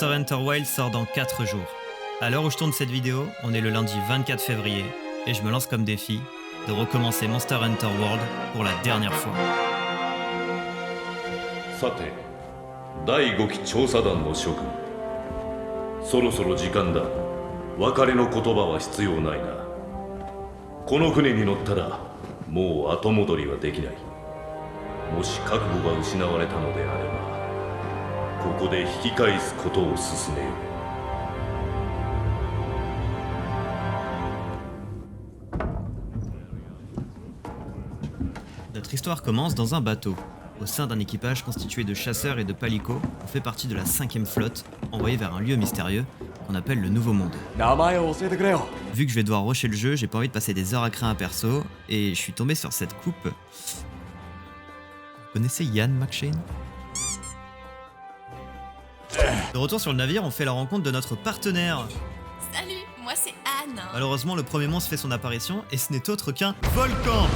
Monster Hunter Wilds sort dans 4 jours. À l'heure où je tourne cette vidéo, on est le lundi 24 février, et je me lance comme défi de recommencer Monster Hunter World pour la dernière fois. さて、第5期調査団の諸君、そろそろ時間だ。別れの言葉は必要ないな。この船に乗ったらもう後戻りはできない。もし覚悟が失われたのであれば、ここで引き返すことを勧めよう。 Notre histoire commence dans un bateau. Au sein d'un équipage constitué de chasseurs et de palicots, on fait partie de la 5e flotte, envoyée vers un lieu mystérieux qu'on appelle le Nouveau Monde. Vu que je vais devoir rusher le jeu, j'ai pas envie de passer des heures à créer un perso, et je suis tombé sur cette coupe. Vous connaissez Ian McShane? De retour sur le navire, on fait la rencontre de notre partenaire. Salut, moi c'est Anne. Malheureusement, le premier monstre fait son apparition, et ce n'est autre qu'un volcan.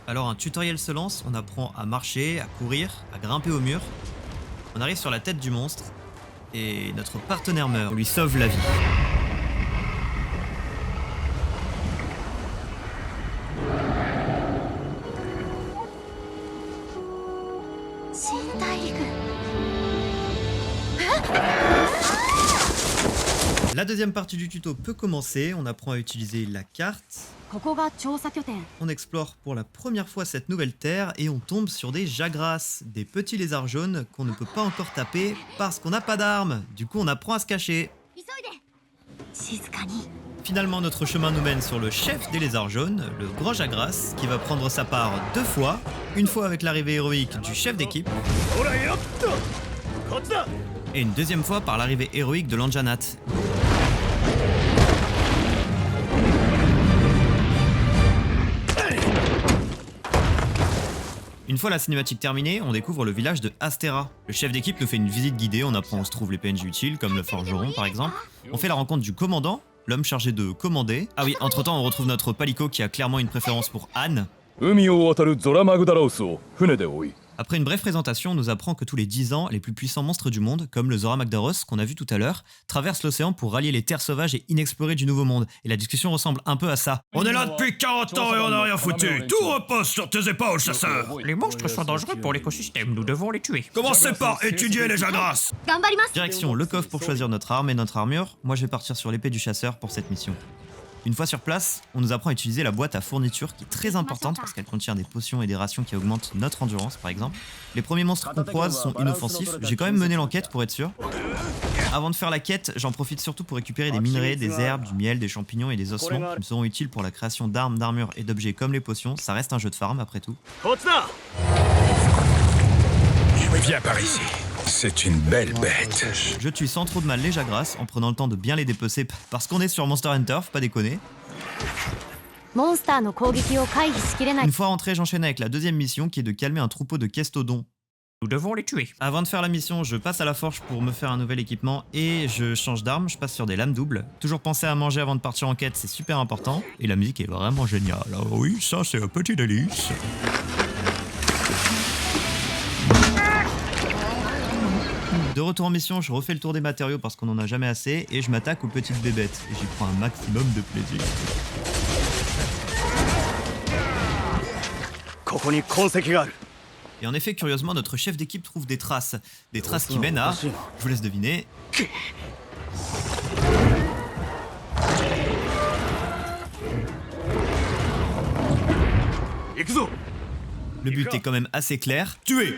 Alors un tutoriel se lance, on apprend à marcher, à courir, à grimper au mur. On arrive sur la tête du monstre et notre partenaire meurt. On lui sauve la vie. La deuxième partie du tuto peut commencer, on apprend à utiliser la carte. On explore pour la première fois cette nouvelle terre et on tombe sur des jagras, des petits lézards jaunes qu'on ne peut pas encore taper parce qu'on n'a pas d'armes. Du coup on apprend à se cacher. Finalement notre chemin nous mène sur le chef des lézards jaunes, le grand jagras, qui va prendre sa part 2 fois. Une fois avec l'arrivée héroïque du chef d'équipe. Et une deuxième fois par l'arrivée héroïque de l'Anjanat. Une fois la cinématique terminée, on découvre le village de Astera. Le chef d'équipe nous fait une visite guidée, on apprend où se trouvent les PNJ utiles, comme le forgeron par exemple. On fait la rencontre du commandant, l'homme chargé de commander. Ah oui, entre temps on retrouve notre palico qui a clairement une préférence pour Anne. Après une brève présentation, on nous apprend que tous les 10 ans, les plus puissants monstres du monde, comme le Zora Magdaros qu'on a vu tout à l'heure, traversent l'océan pour rallier les terres sauvages et inexplorées du Nouveau Monde. Et la discussion ressemble un peu à ça. On est là depuis 40 ans et on n'a rien foutu. Tout repose sur tes épaules, chasseur. Les monstres sont dangereux pour l'écosystème, nous devons les tuer. Commencez par étudier les jagras. Direction le coffre pour choisir notre arme et notre armure. Moi je vais partir sur l'épée du chasseur pour cette mission. Une fois sur place, on nous apprend à utiliser la boîte à fourniture qui est très importante parce qu'elle contient des potions et des rations qui augmentent notre endurance par exemple. Les premiers monstres qu'on croise sont inoffensifs, j'ai quand même mené l'enquête pour être sûr. Avant de faire la quête, j'en profite surtout pour récupérer des minerais, des herbes, du miel, des champignons et des ossements qui me seront utiles pour la création d'armes, d'armures et d'objets comme les potions, ça reste un jeu de farm après tout. Viens par ici. C'est une belle bête. Je tue sans trop de mal les jagras en prenant le temps de bien les dépecer parce qu'on est sur Monster Hunter, faut pas déconner. Une fois rentré, j'enchaîne avec la deuxième mission qui est de calmer un troupeau de kestodons. Nous devons les tuer. Avant de faire la mission, je passe à la forge pour me faire un nouvel équipement et je change d'arme, je passe sur des lames doubles. Toujours penser à manger avant de partir en quête, c'est super important. Et la musique est vraiment géniale. Ah oui, ça c'est un petit délice. De retour en mission, je refais le tour des matériaux parce qu'on en a jamais assez et je m'attaque aux petites bébêtes. Et j'y prends un maximum de plaisir. Et en effet, curieusement, notre chef d'équipe trouve des traces. Des traces qui mènent à... Je vous laisse deviner. Le but est quand même assez clair. Tuer!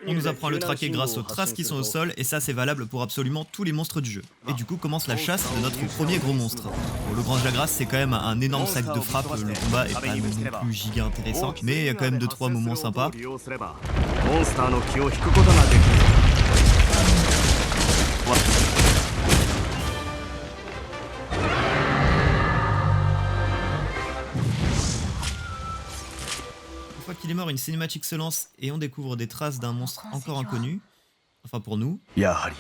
On nous apprend à le traquer grâce aux traces qui sont au sol et ça c'est valable pour absolument tous les monstres du jeu. Et du coup commence la chasse de notre premier gros monstre. Bon, le grand jagras c'est quand même un énorme sac de frappe, le combat est pas non plus giga intéressant, mais il y a quand même 2-3 moments sympas. Une fois qu'il est mort, une cinématique se lance et on découvre des traces d'un monstre encore inconnu. Enfin pour nous. À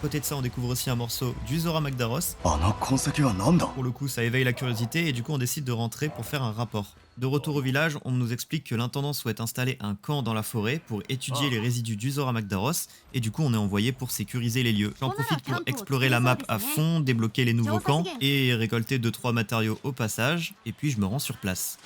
côté de ça, on découvre aussi un morceau du Zora Magdaros. Pour le coup, ça éveille la curiosité et du coup, on décide de rentrer pour faire un rapport. De retour au village, on nous explique que l'intendant souhaite installer un camp dans la forêt pour étudier les résidus du Zora Magdaros et du coup on est envoyé pour sécuriser les lieux. J'en profite pour explorer la map à fond, débloquer les nouveaux camps et récolter 2-3 matériaux au passage et puis je me rends sur place.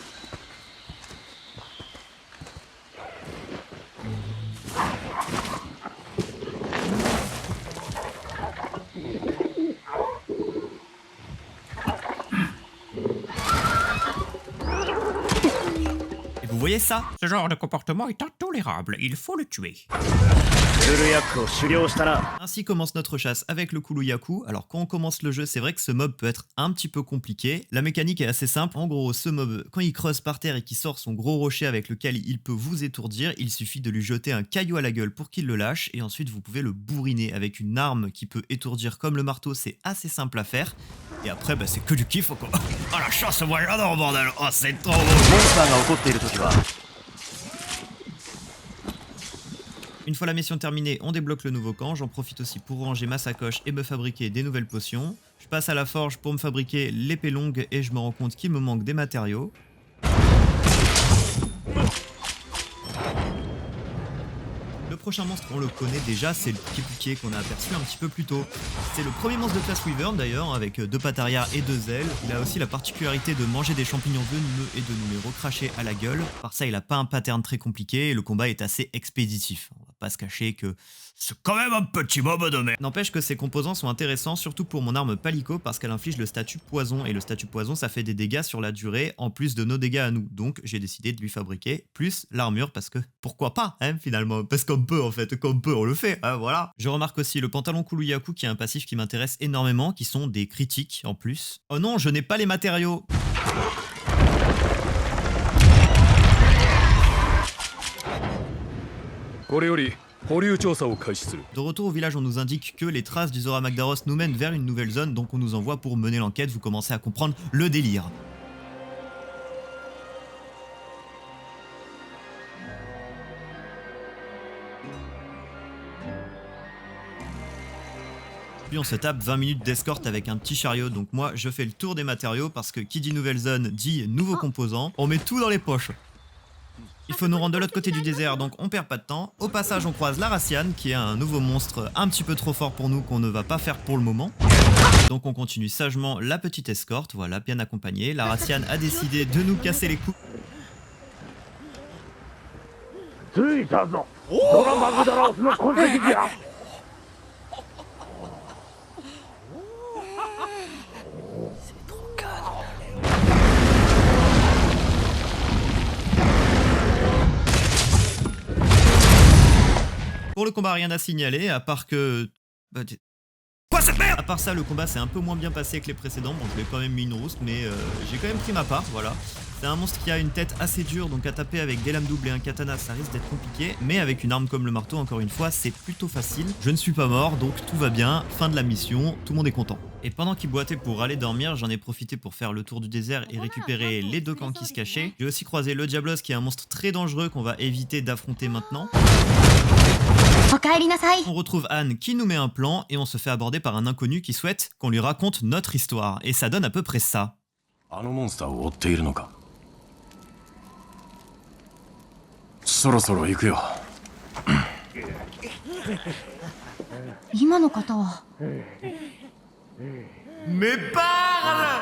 Vous voyez ça? Ce genre de comportement est intolérable, il faut le tuer. Ainsi commence notre chasse avec le Kuluyaku. Alors quand on commence le jeu, c'est vrai que ce mob peut être un petit peu compliqué. La mécanique est assez simple. En gros, ce mob, quand il creuse par terre et qu'il sort son gros rocher avec lequel il peut vous étourdir, il suffit de lui jeter un caillou à la gueule pour qu'il le lâche. Et ensuite, vous pouvez le bourriner avec une arme qui peut étourdir comme le marteau. C'est assez simple à faire. Et après, bah, c'est que du kiff quoi. Oh la chasse, moi j'adore bordel. Oh c'est trop beau. Une fois la mission terminée, on débloque le nouveau camp. J'en profite aussi pour ranger ma sacoche et me fabriquer des nouvelles potions. Je passe à la forge pour me fabriquer l'épée longue et je me rends compte qu'il me manque des matériaux. Le prochain monstre, on le connaît déjà, c'est le petit bouquet qu'on a aperçu un petit peu plus tôt. C'est le premier monstre de classe Wyvern d'ailleurs, avec 2 pattes arrière et 2 ailes. Il a aussi la particularité de manger des champignons venimeux et de nous les recracher à la gueule. Par ça, il a pas un pattern très compliqué et le combat est assez expéditif. On va pas se cacher que c'est quand même un petit mob de merde. N'empêche que ses composants sont intéressants, surtout pour mon arme Palico, parce qu'elle inflige le statut poison. Et le statut poison, ça fait des dégâts sur la durée, en plus de nos dégâts à nous. Donc j'ai décidé de lui fabriquer plus l'armure, parce que pourquoi pas, hein, finalement. Parce qu'on peut en fait, qu'on peut, on le fait, hein, voilà. Je remarque aussi le pantalon Kuluyaku qui a un passif qui m'intéresse énormément, qui sont des critiques en plus. Oh non, je n'ai pas les matériaux. De retour au village, on nous indique que les traces du Zora Magdaros nous mènent vers une nouvelle zone, donc on nous envoie pour mener l'enquête. Vous commencez à comprendre le délire. Puis on se tape 20 minutes d'escorte avec un petit chariot, donc moi je fais le tour des matériaux parce que qui dit nouvelle zone dit nouveaux composants. On met tout dans les poches. Il faut nous rendre de l'autre côté du désert, donc on perd pas de temps. Au passage, on croise la Raciane, qui est un nouveau monstre un petit peu trop fort pour nous, qu'on ne va pas faire pour le moment. Donc on continue sagement la petite escorte, voilà, bien accompagnée. La Raciane a décidé de nous casser les coups. Pour le combat, rien à signaler, à part que... Quoi cette merde? À part ça, le combat s'est un peu moins bien passé que les précédents. Bon, je lui ai quand même mis une rouste, mais j'ai quand même pris ma part, voilà. C'est un monstre qui a une tête assez dure, donc à taper avec des lames doubles et un katana, ça risque d'être compliqué. Mais avec une arme comme le marteau, encore une fois, c'est plutôt facile. Je ne suis pas mort, donc tout va bien. Fin de la mission, tout le monde est content. Et pendant qu'il boitait pour aller dormir, j'en ai profité pour faire le tour du désert et récupérer les 2 camps qui se cachaient. J'ai aussi croisé le Diablos, qui est un monstre très dangereux qu'on va éviter d'affronter maintenant. On retrouve Anne qui nous met un plan et on se fait aborder par un inconnu qui souhaite qu'on lui raconte notre histoire. Et ça donne à peu près ça. Mais parle!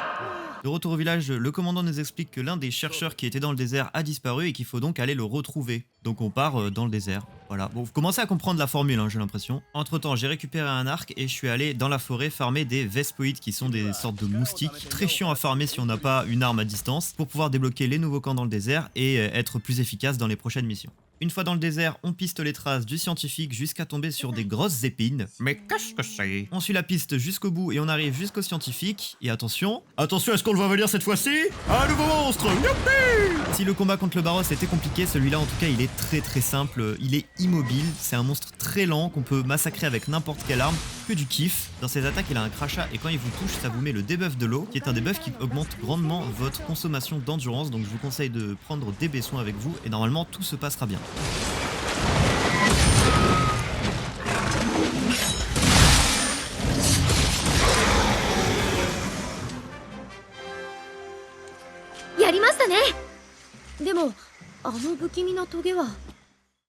De retour au village, le commandant nous explique que l'un des chercheurs qui était dans le désert a disparu et qu'il faut donc aller le retrouver. Donc on part dans le désert. Voilà. Bon, vous commencez à comprendre la formule, hein, j'ai l'impression. Entre temps, j'ai récupéré un arc et je suis allé dans la forêt farmer des Vespoids qui sont des sortes de moustiques. Très chiants à farmer si on n'a pas une arme à distance pour pouvoir débloquer les nouveaux camps dans le désert et être plus efficace dans les prochaines missions. Une fois dans le désert, on piste les traces du scientifique jusqu'à tomber sur des grosses épines. Mais qu'est-ce que c'est? On suit la piste jusqu'au bout et on arrive jusqu'au scientifique. Et attention... Attention, est-ce qu'on le voit venir cette fois-ci? Un nouveau monstre! Youpi! Si le combat contre le Baros était compliqué, celui-là en tout cas il est très simple. Il est immobile, c'est un monstre très lent qu'on peut massacrer avec n'importe quelle arme. Que du kiff. Dans ses attaques, il a un crachat et quand il vous touche, ça vous met le debuff de l'eau, qui est un debuff qui augmente grandement votre consommation d'endurance. Donc je vous conseille de prendre des baissons avec vous et normalement tout se passera bien.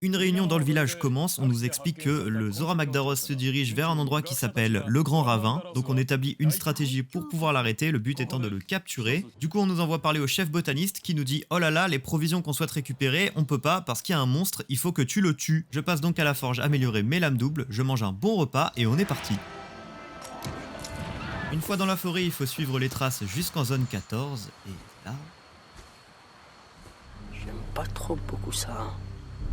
Une réunion dans le village commence, on nous explique que le Zora Magdaros se dirige vers un endroit qui s'appelle le Grand Ravin, donc on établit une stratégie pour pouvoir l'arrêter, le but étant de le capturer. Du coup on nous envoie parler au chef botaniste qui nous dit « Oh là là, les provisions qu'on souhaite récupérer, on peut pas parce qu'il y a un monstre, il faut que tu le tues ». Je passe donc à la forge améliorer mes lames doubles, je mange un bon repas et on est parti. Une fois dans la forêt, il faut suivre les traces jusqu'en zone 14, et là... J'aime pas trop beaucoup ça.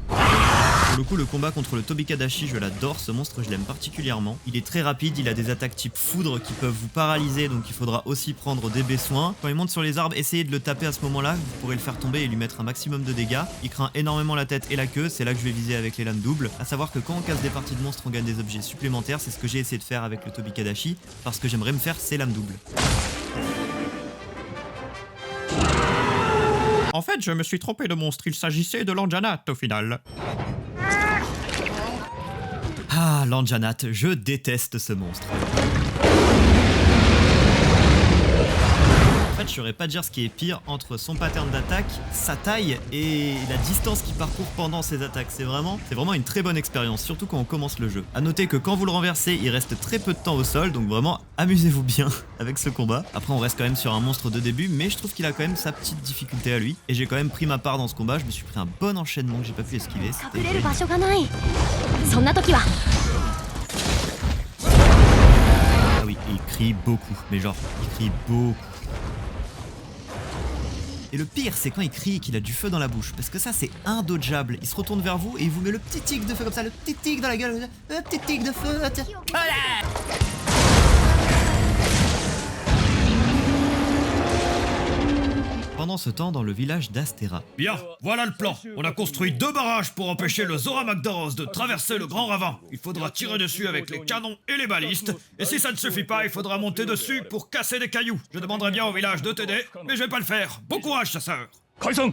Pour le coup, le combat contre le Tobikadashi, je l'adore, ce monstre, je l'aime particulièrement. Il est très rapide, il a des attaques type foudre qui peuvent vous paralyser, donc il faudra aussi prendre des soins. Quand il monte sur les arbres, essayez de le taper à ce moment-là, vous pourrez le faire tomber et lui mettre un maximum de dégâts. Il craint énormément la tête et la queue, c'est là que je vais viser avec les lames doubles. A savoir que quand on casse des parties de monstres, on gagne des objets supplémentaires, c'est ce que j'ai essayé de faire avec le Tobikadashi, parce que j'aimerais me faire ces lames doubles. En fait, je me suis trompé de monstre, il s'agissait de l'Anjanat au final. Ah, l'Anjanat, je déteste ce monstre. En fait, je saurais pas dire ce qui est pire entre son pattern d'attaque, sa taille et la distance qu'il parcourt pendant ses attaques. C'est vraiment une très bonne expérience, surtout quand on commence le jeu. A noter que quand vous le renversez, il reste très peu de temps au sol, donc vraiment amusez-vous bien avec ce combat. Après, on reste quand même sur un monstre de début, mais je trouve qu'il a quand même sa petite difficulté à lui. Et j'ai quand même pris ma part dans ce combat, je me suis pris un bon enchaînement que j'ai pas pu esquiver. Ah oui, et il crie beaucoup, mais genre, il crie beaucoup. Et le pire, c'est quand il crie et qu'il a du feu dans la bouche. Parce que ça, c'est indodgeable. Il se retourne vers vous et il vous met le petit tic de feu comme ça. Le petit tic dans la gueule. Le petit tic de feu. Voilà. Pendant ce temps, dans le village d'Astera. Bien, voilà le plan. On a construit 2 barrages pour empêcher le Zora Magdaros de traverser le Grand Ravin. Il faudra tirer dessus avec les canons et les balistes. Et si ça ne suffit pas, il faudra monter dessus pour casser des cailloux. Je demanderais bien au village de t'aider, mais je vais pas le faire. Bon courage, chasseur. Kaisan.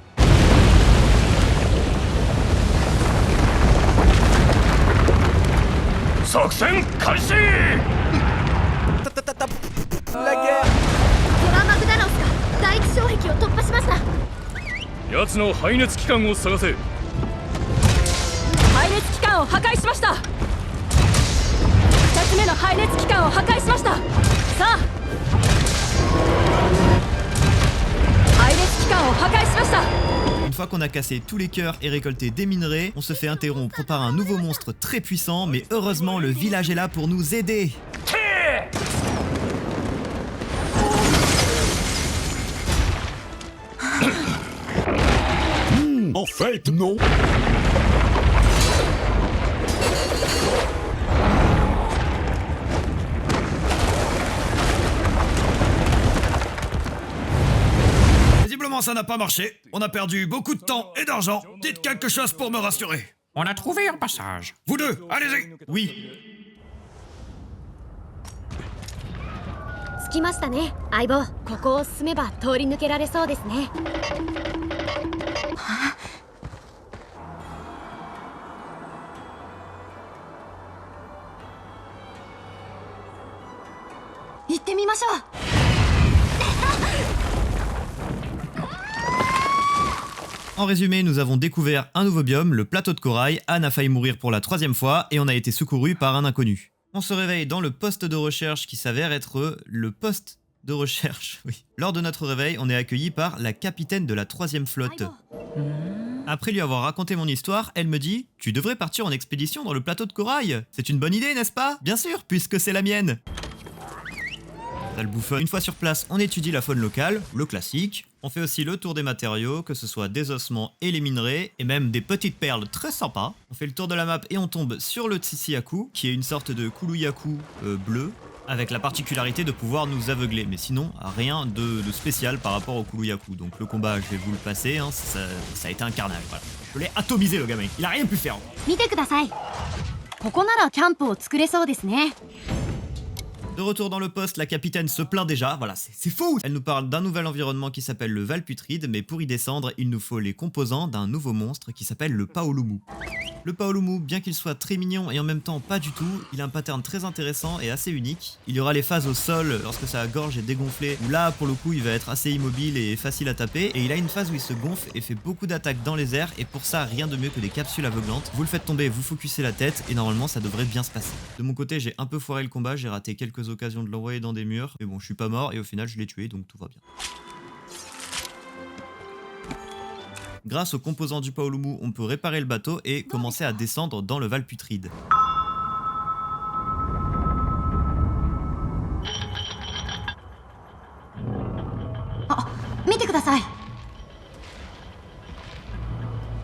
Sakusen Kaishi. La guerre. 奴の排熱機関を探せ。排熱機関を破壊しました。2つ目の排熱機関を破壊しました。さあ、排熱機関を破壊しました。 Une fois qu'on a cassé tous les cœurs et récolté des minerais, on se fait interrompre par un nouveau monstre très puissant, mais heureusement le village est là pour nous aider. En fait, non. Visiblement, ça n'a pas marché. On a perdu beaucoup de temps et d'argent. Dites quelque chose pour me rassurer. On a trouvé un passage. Vous deux, allez-y. Oui. 着きましたね、相棒。ここを進めば通り抜けられそうですね。行ってみましょう。 En résumé, nous avons découvert un nouveau biome, le plateau de corail. Anne a failli mourir pour la 3e fois et on a été secouru par un inconnu. On se réveille dans le poste de recherche qui s'avère être le poste de recherche. Oui. Lors de notre réveil, on est accueilli par la capitaine de la 3e flotte. Après lui avoir raconté mon histoire, elle me dit « Tu devrais partir en expédition dans le plateau de corail. C'est une bonne idée, n'est-ce pas ? Bien sûr, puisque c'est la mienne. » Sale bouffonne. Une fois sur place, on étudie la faune locale, le classique. On fait aussi le tour des matériaux, que ce soit des ossements et les minerais, et même des petites perles très sympas. On fait le tour de la map et on tombe sur le Tsisiyaku, qui est une sorte de Kuluyaku bleu, avec la particularité de pouvoir nous aveugler. Mais sinon, rien de spécial par rapport au Kuluyaku. Donc le combat, je vais vous le passer, hein, ça a été un carnage. Voilà. Je l'ai atomisé le gamin, il a rien pu faire. 見てください。ここならキャンプを作れそうですね。 De retour dans le poste, la capitaine se plaint déjà, voilà, c'est fou. Elle nous parle d'un nouvel environnement qui s'appelle le Val Putride, mais pour y descendre, il nous faut les composants d'un nouveau monstre qui s'appelle le Paolumu. Le Paolumu, bien qu'il soit très mignon et en même temps pas du tout, il a un pattern très intéressant et assez unique. Il y aura les phases au sol lorsque sa gorge est dégonflée, où là pour le coup il va être assez immobile et facile à taper, et il a une phase où il se gonfle et fait beaucoup d'attaques dans les airs, et pour ça rien de mieux que des capsules aveuglantes. Vous le faites tomber, vous focussez la tête et normalement ça devrait bien se passer. De mon côté j'ai un peu foiré le combat, j'ai raté quelques occasions de l'envoyer dans des murs, mais bon je suis pas mort et au final je l'ai tué donc tout va bien. Grâce aux composants du Paolumu, on peut réparer le bateau et commencer à descendre dans le Val Putride.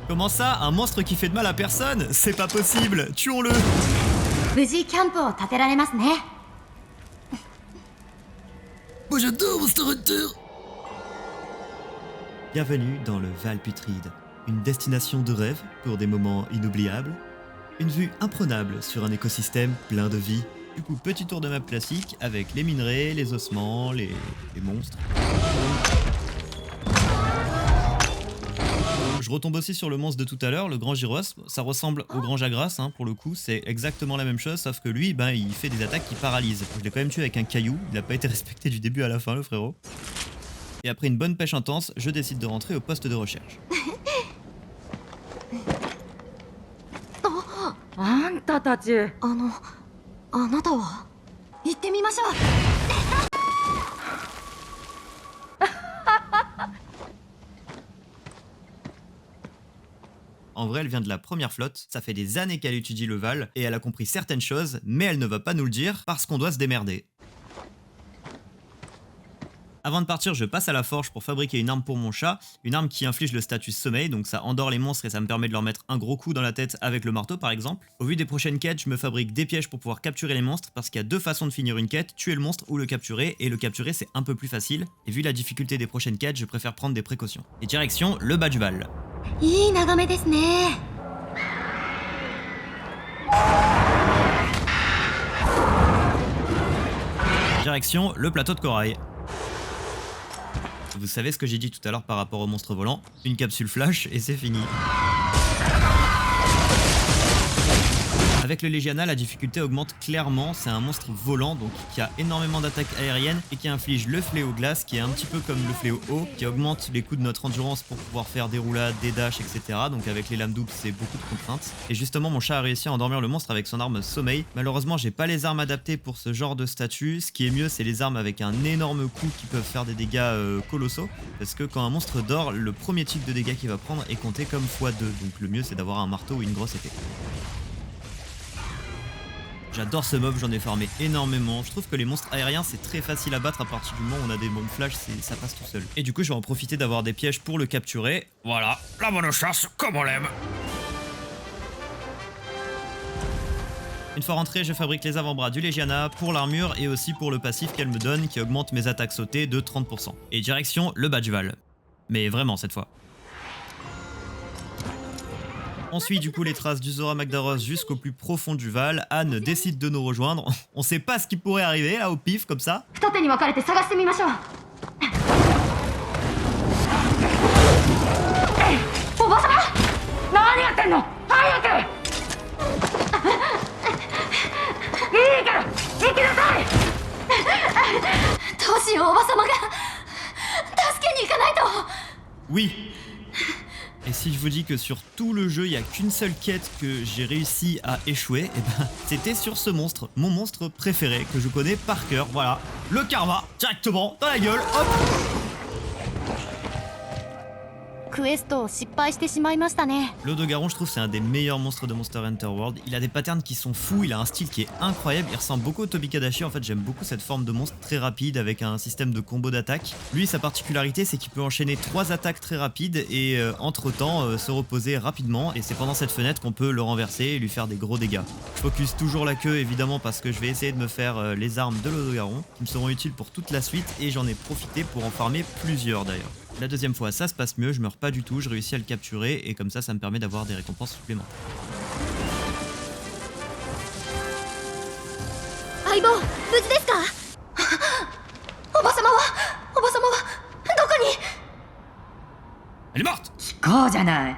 Comment ça, un monstre qui fait de mal à personne? C'est pas possible, tuons-le! Moi j'adore Monster Hunter! Bienvenue dans le Val Putride, une destination de rêve pour des moments inoubliables, une vue imprenable sur un écosystème plein de vie. Du coup, petit tour de map classique avec les minerais, les ossements, les monstres. Je retombe aussi sur le monstre de tout à l'heure, le grand Gyros. Ça ressemble au grand Jagras, hein, pour le coup, c'est exactement la même chose, sauf que lui, ben, il fait des attaques qui paralysent. Je l'ai quand même tué avec un caillou, il n'a pas été respecté du début à la fin, le frérot. Et après une bonne pêche intense, je décide de rentrer au poste de recherche. En vrai, elle vient de la première flotte, ça fait des années qu'elle étudie le Val, et elle a compris certaines choses, mais elle ne va pas nous le dire, parce qu'on doit se démerder. Avant de partir, je passe à la forge pour fabriquer une arme pour mon chat, une arme qui inflige le statut sommeil, donc ça endort les monstres et ça me permet de leur mettre un gros coup dans la tête avec le marteau par exemple. Au vu des prochaines quêtes, je me fabrique des pièges pour pouvoir capturer les monstres, parce qu'il y a deux façons de finir une quête, tuer le monstre ou le capturer, et le capturer c'est un peu plus facile, et vu la difficulté des prochaines quêtes, je préfère prendre des précautions. Et direction, le bas du Val. Direction, le plateau de corail. Vous savez ce que j'ai dit tout à l'heure par rapport au monstre volant? Une capsule flash et c'est fini. Avec le Legiana, la difficulté augmente clairement, c'est un monstre volant donc qui a énormément d'attaques aériennes et qui inflige le fléau glace qui est un petit peu comme le fléau eau, qui augmente les coups de notre endurance pour pouvoir faire des roulades, des dashs, etc. Donc avec les lames doubles c'est beaucoup de contraintes. Et justement mon chat a réussi à endormir le monstre avec son arme sommeil. Malheureusement j'ai pas les armes adaptées pour ce genre de statut, ce qui est mieux c'est les armes avec un énorme coup qui peuvent faire des dégâts colossaux, parce que quand un monstre dort, le premier type de dégâts qu'il va prendre est compté comme x2, donc le mieux c'est d'avoir un marteau ou une grosse épée. J'adore ce mob, j'en ai farmé énormément. Je trouve que les monstres aériens c'est très facile à battre à partir du moment où on a des bombes flash, ça passe tout seul. Et du coup je vais en profiter d'avoir des pièges pour le capturer. Voilà, la bonne chasse comme on l'aime. Une fois rentré, je fabrique les avant-bras du Legiana pour l'armure et aussi pour le passif qu'elle me donne qui augmente mes attaques sautées de 30%. Et direction le bas du Val. Mais vraiment cette fois. On suit du coup les traces du Zora Magdaros jusqu'au plus profond du Val. Anne décide de nous rejoindre. On sait pas ce qui pourrait arriver là au pif comme ça. Oui. Et si je vous dis que sur tout le jeu, il n'y a qu'une seule quête que j'ai réussi à échouer, et ben c'était sur ce monstre, mon monstre préféré que je connais par cœur, voilà. Le karma, directement dans la gueule, hop. L'Odogaron, je trouve c'est un des meilleurs monstres de Monster Hunter World. Il a des patterns qui sont fous, il a un style qui est incroyable, il ressemble beaucoup au Tobikadashi. En fait j'aime beaucoup cette forme de monstre très rapide avec un système de combo d'attaque. Lui sa particularité c'est qu'il peut enchaîner 3 attaques très rapides et entre temps se reposer rapidement, et c'est pendant cette fenêtre qu'on peut le renverser et lui faire des gros dégâts. Je focus toujours la queue évidemment parce que je vais essayer de me faire les armes de l'Odogaron qui me seront utiles pour toute la suite, et j'en ai profité pour en farmer plusieurs d'ailleurs. La deuxième fois ça se passe mieux, je meurs pas du tout, je réussis à le capturer et comme ça me permet d'avoir des récompenses supplémentaires. Aibo, elle est morte. 違うじゃない。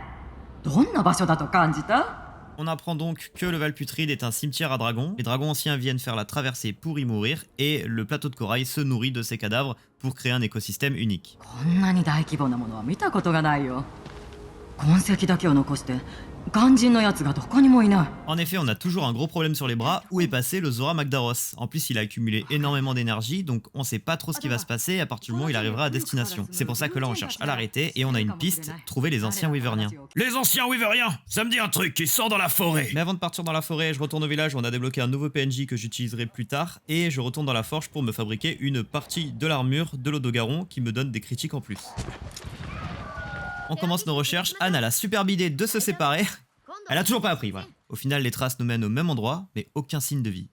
どんな場所だと感じた？ On apprend donc que le Valputride est un cimetière à dragons. Les dragons anciens viennent faire la traversée pour y mourir et le plateau de corail se nourrit de ces cadavres pour créer un écosystème unique. En effet, on a toujours un gros problème sur les bras. Où est passé le Zora Magdaros? En plus, il a accumulé énormément d'énergie, donc on sait pas trop ce qui va se passer à partir du moment où il arrivera à destination. C'est pour ça que là, on cherche à l'arrêter et on a une piste, trouver les anciens Wyverniens. Les anciens Wyveriens, ça me dit un truc qui sort dans la forêt. Mais avant de partir dans la forêt, je retourne au village où on a débloqué un nouveau PNJ que j'utiliserai plus tard et je retourne dans la forge pour me fabriquer une partie de l'armure de l'Odogaron qui me donne des critiques en plus. On commence nos recherches. Anne a la superbe idée de se séparer. Elle a toujours pas appris, voilà. Au final, les traces nous mènent au même endroit, mais aucun signe de vie.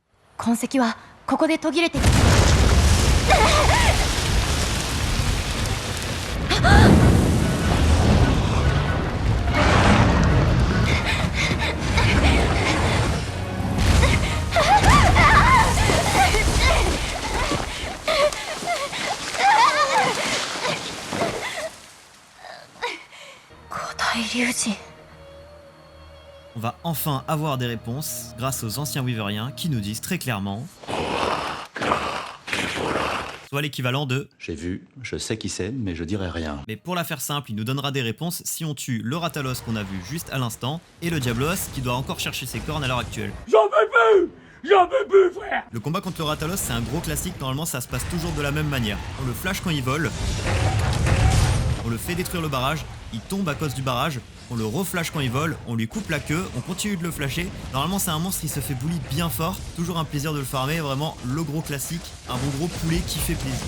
On va enfin avoir des réponses grâce aux anciens Wyveriens qui nous disent très clairement, soit l'équivalent de J'ai vu, je sais qui c'est, mais je dirai rien. Mais pour la faire simple, il nous donnera des réponses si on tue le Ratalos qu'on a vu juste à l'instant et le Diablos qui doit encore chercher ses cornes à l'heure actuelle. J'en veux plus, frère. Le combat contre le Ratalos, c'est un gros classique, normalement ça se passe toujours de la même manière. On le flash quand il vole, on le fait détruire le barrage, il tombe à cause du barrage, on le reflash quand il vole, on lui coupe la queue, on continue de le flasher. Normalement c'est un monstre qui se fait bully bien fort, toujours un plaisir de le farmer, vraiment le gros classique, un bon gros poulet qui fait plaisir.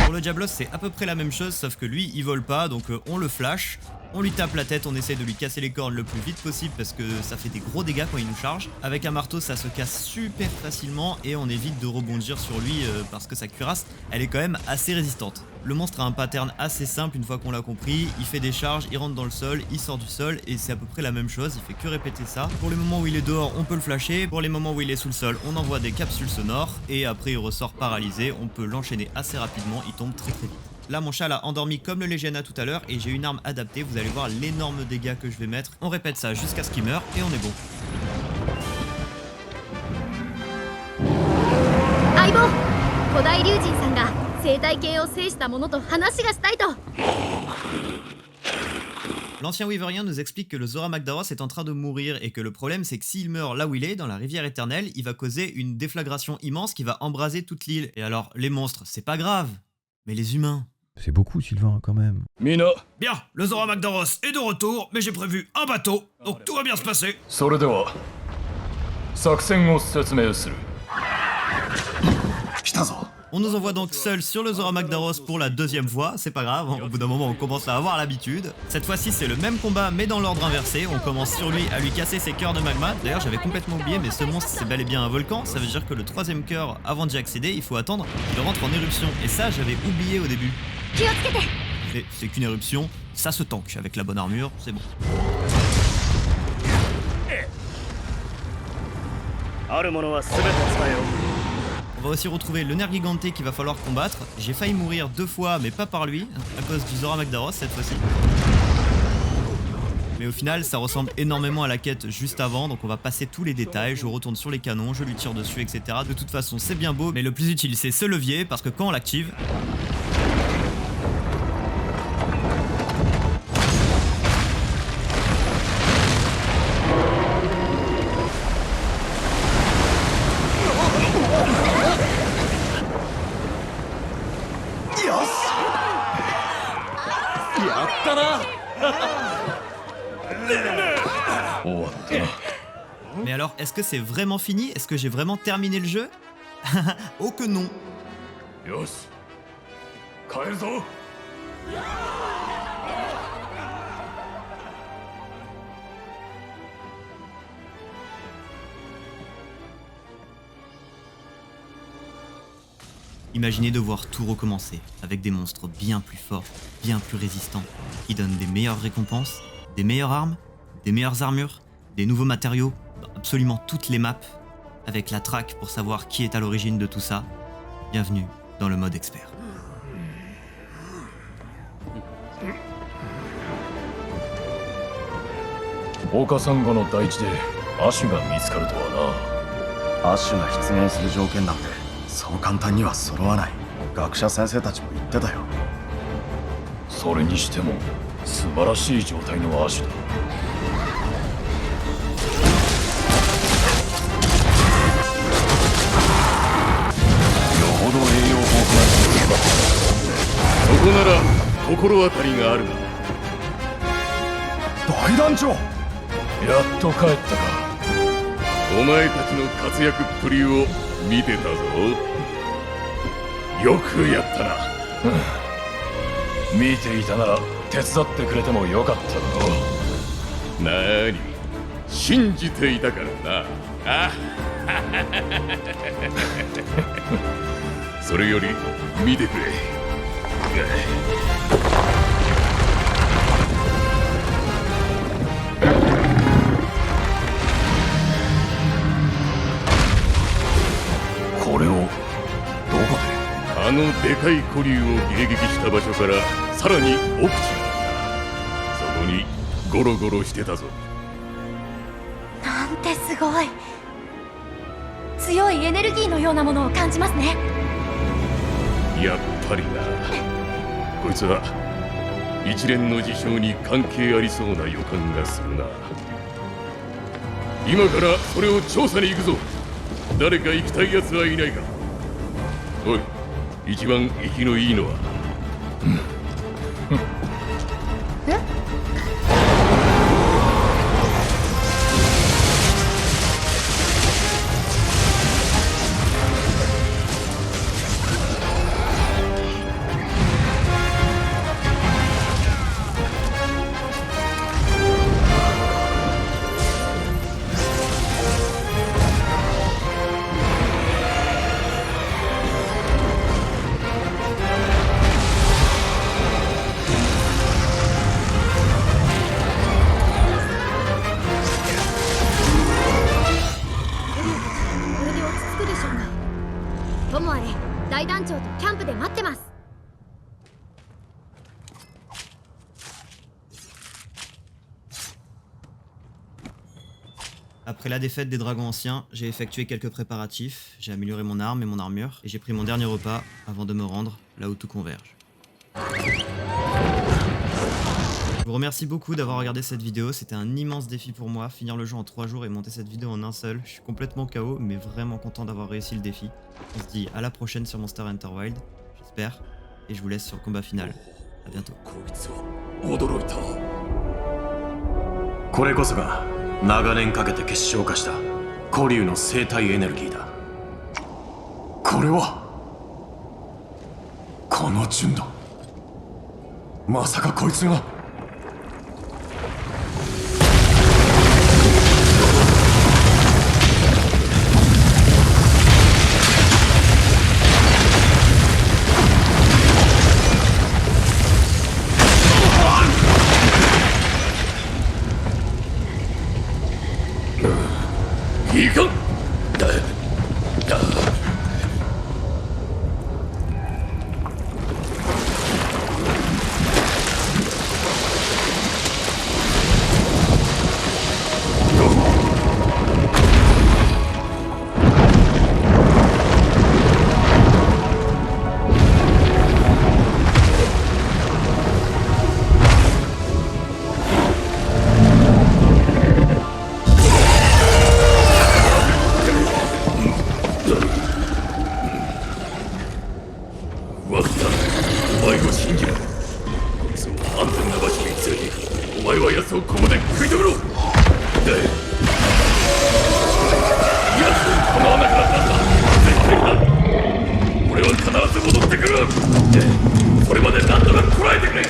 Pour le Diablos c'est à peu près la même chose sauf que lui il vole pas donc on le flash, on lui tape la tête, on essaie de lui casser les cornes le plus vite possible parce que ça fait des gros dégâts quand il nous charge. Avec un marteau ça se casse super facilement et on évite de rebondir sur lui parce que sa cuirasse elle est quand même assez résistante. Le monstre a un pattern assez simple une fois qu'on l'a compris, il fait des charges, il rentre dans le sol, il sort du sol et c'est à peu près la même chose, il fait que répéter ça. Pour les moments où il est dehors on peut le flasher, pour les moments où il est sous le sol on envoie des capsules sonores et après il ressort paralysé, on peut l'enchaîner assez rapidement, il tombe très vite. Là mon chat l'a endormi comme le Legiana tout à l'heure et j'ai une arme adaptée, vous allez voir l'énorme dégât que je vais mettre. On répète ça jusqu'à ce qu'il meure et on est bon. L'ancien Wyverien nous explique que le Zora Magdaros est en train de mourir et que le problème c'est que s'il meurt là où il est, dans la rivière éternelle, il va causer une déflagration immense qui va embraser toute l'île. Et alors les monstres c'est pas grave, mais les humains... C'est beaucoup, Sylvain, quand même. Mina. Bien, le Zora Magdaros est de retour, mais j'ai prévu un bateau, donc tout va bien se passer. On nous envoie donc seul sur le Zora Magdaros pour la deuxième fois, c'est pas grave, au bout d'un moment on commence à avoir l'habitude. Cette fois-ci c'est le même combat mais dans l'ordre inversé, on commence sur lui à lui casser ses cœurs de magma. D'ailleurs j'avais complètement oublié mais ce monstre c'est bel et bien un volcan, ça veut dire que le troisième cœur avant d'y accéder il faut attendre qu'il rentre en éruption et ça j'avais oublié au début. Mais c'est qu'une éruption, ça se tank avec la bonne armure, c'est bon. On va aussi retrouver le Nergigante qu'il va falloir combattre. J'ai failli mourir 2 fois, mais pas par lui, à cause du Zora Magdaros cette fois-ci. Mais au final, ça ressemble énormément à la quête juste avant, donc on va passer tous les détails. Je retourne sur les canons, je lui tire dessus, etc. De toute façon, c'est bien beau, mais le plus utile, c'est ce levier, parce que quand on l'active... Mais alors, est-ce que c'est vraiment fini? Est-ce que j'ai vraiment terminé le jeu? Oh que non. Imaginez devoir tout recommencer, avec des monstres bien plus forts, bien plus résistants, qui donnent des meilleures récompenses, Des meilleures armes, des meilleures armures, des nouveaux matériaux dans absolument toutes les maps, avec la track pour savoir qui est à l'origine de tout ça. Bienvenue dans le mode expert. Oka山後の大地でアシュが見つかるとはな。アッシュが出現する条件なんてそう簡単には揃わない。学者先生たちも言ってたよ。それにしても素晴らしい状態のアシュだ。よほど栄養豊富な食事だ。そこなら心当たりがあるが。大団長、やっと帰ったか。お前たちの活躍っぷりを見てたぞ。よくやったな。見ていたなら手伝ってくれてもよかっただろう。なーに、信じていたからな。あそれより見てくれ。これをどこで？あのでかい古竜を迎撃した場所からさらに奥地があった。そこにゴロゴロしてたぞ。なんてすごい。強いエネルギーのようなものを感じますね。やっぱりな。こいつは一連の事象に関係ありそうな予感がするな。今からそれを調査に行くぞ。誰か行きたいやつはいないか。おい、一番生きのいいのは。ともあれ、大団長とキャンプで待ってます。Après la défaite des dragons anciens, j'ai effectué quelques préparatifs, j'ai amélioré mon arme et mon armure, et j'ai pris mon dernier repas avant de me rendre là où tout converge. Je vous remercie beaucoup d'avoir regardé cette vidéo, c'était un immense défi pour moi, finir le jeu en 3 jours et monter cette vidéo en un seul. Je suis complètement KO, mais vraiment content d'avoir réussi le défi. On se dit à la prochaine sur Monster Hunter Wilds, j'espère, et je vous laisse sur le combat final. A bientôt. これこそが長年かけて結晶化した古竜の生体エネルギーだ。これはこの純度、まさかこいつが。いかん。わかった。お前を信じる。こいつを安全な場所に連れて行く。お前は奴をここで食い止めろ。奴をこの穴から出した。絶対だ。俺は必ず戻ってくる。それまで何とかこらえてくれ。